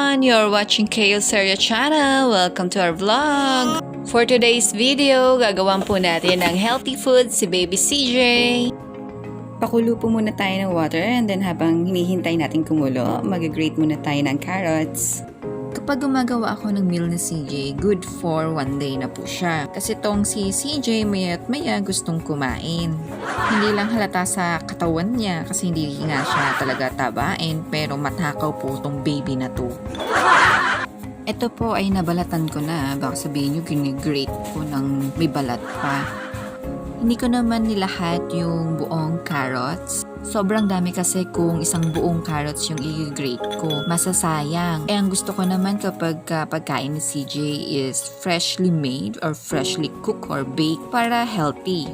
everyone! You're watching Cayleserye channel. Welcome to our vlog. For today's video, gagawan po natin ng healthy food si baby CJ. Pakulo po muna tayo ng water and then habang hinihintay natin kumulo, mag-grate muna tayo ng carrots. Kapag gumagawa ako ng meal ni CJ, good for one day na po siya. Kasi tong si CJ maya't maya gustong kumain. Hindi lang halata sa katawan niya kasi hindi nga siya talaga tabain, pero matakaw po tong baby na to. Ito po ay nabalatan ko na. Baka sabihin nyo ginigrate ko ng may balat pa. Hindi ko naman nilahat yung buong carrots. Sobrang dami kasi kung isang buong carrots yung i-grate ko. Masasayang. Eh ang gusto ko naman kapag pagkain ni CJ is freshly made or freshly cooked or baked para healthy.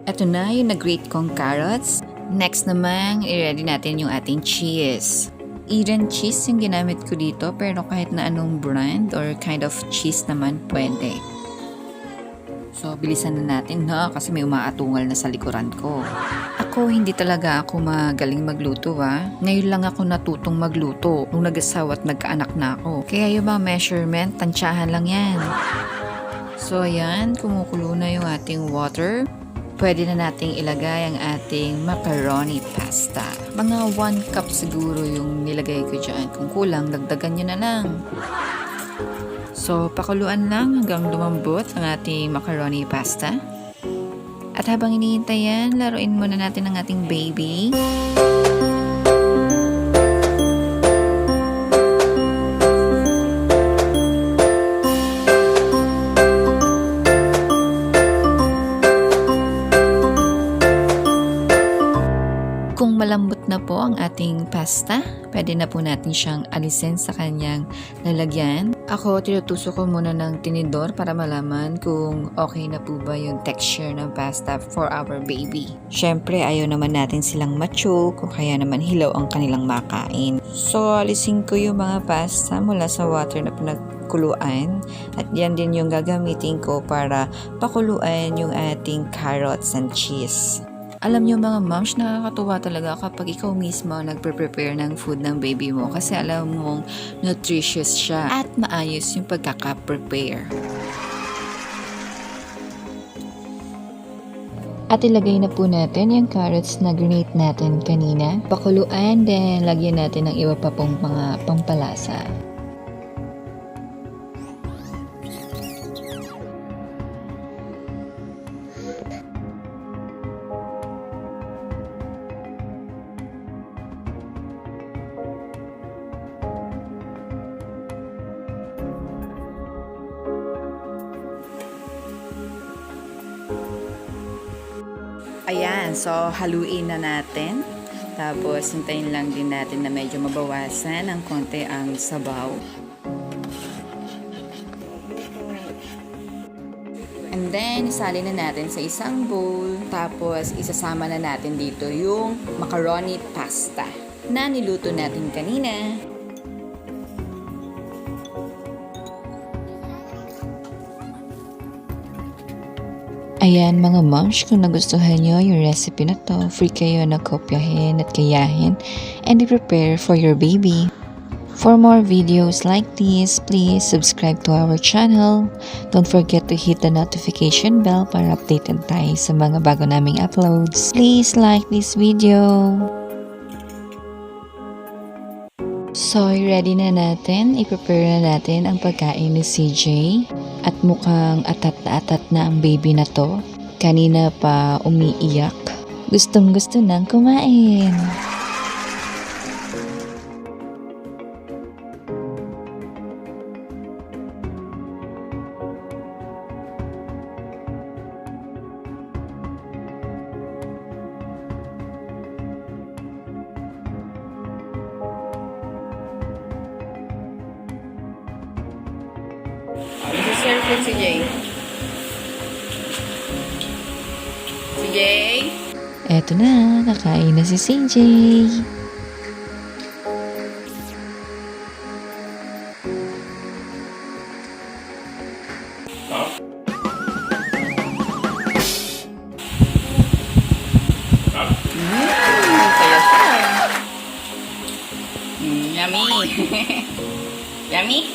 Ito na yung nag-grate kong carrots. Next naman, i-ready natin yung ating cheese. Eden cheese yung ginamit ko dito, pero kahit na anong brand or kind of cheese naman pwede. So, bilisan na natin na kasi may umaatungal na sa likuran ko. Ako, hindi talaga ako magaling magluto Ngayon lang ako natutong magluto nung nag-asawa at nagkaanak na ako. Kaya yung mga measurement, tansyahan lang yan. So, ayan, kumukulo na yung ating water. Pwede na nating ilagay ang ating macaroni pasta. Mga 1 cup siguro yung nilagay ko dyan. Kung kulang, dagdagan nyo na lang. So, pakuluan lang hanggang lumambot ang ating macaroni pasta. At habang hinihintay yan, laruin muna natin ang ating baby. Kung malambot na po ang ating pasta, pwede na po natin siyang alisin sa kanyang lalagyan. Ako, tinutusok ko muna ng tinidor para malaman kung okay na po ba yung texture ng pasta for our baby. Siyempre, ayaw naman natin silang ma-choke o kaya naman hilaw ang kanilang makain. So, alisin ko yung mga pasta mula sa water na pinagkuluan at yan din yung gagamitin ko para pakuluan yung ating carrots and cheese. Alam nyo mga moms, nakakatuwa talaga kapag ikaw mismo nagpe-prepare ng food ng baby mo kasi alam mong nutritious siya at maayos yung pagkaka-prepare. At ilagay na po natin yung carrots na granate natin kanina. Pakuluan, then lagyan natin ng iba pa pong mga pampalasa. Ayan, so haluin na natin. Tapos hintayin lang din natin na medyo mabawasan ng konti ang sabaw. And then, isali na natin sa isang bowl. Tapos, isasama na natin dito yung macaroni pasta na niluto natin kanina. Ayan mga moms, kung nagustuhan nyo yung recipe na to, free kayo na kopyahin at kayahin and i-prepare for your baby. For more videos like this, please subscribe to our channel. Don't forget to hit the notification bell para updated tayo sa mga bago naming uploads. Please like this video. So, ready na natin. I-prepare na natin ang pagkain ni CJ. At mukhang atat na ang baby na to. Kanina pa umiiyak. Gustong gusto nang kumain. Serve po si Jay. Si Jay? Eto na, nakain na si CJ. Saya siya. Yummy. Yummy?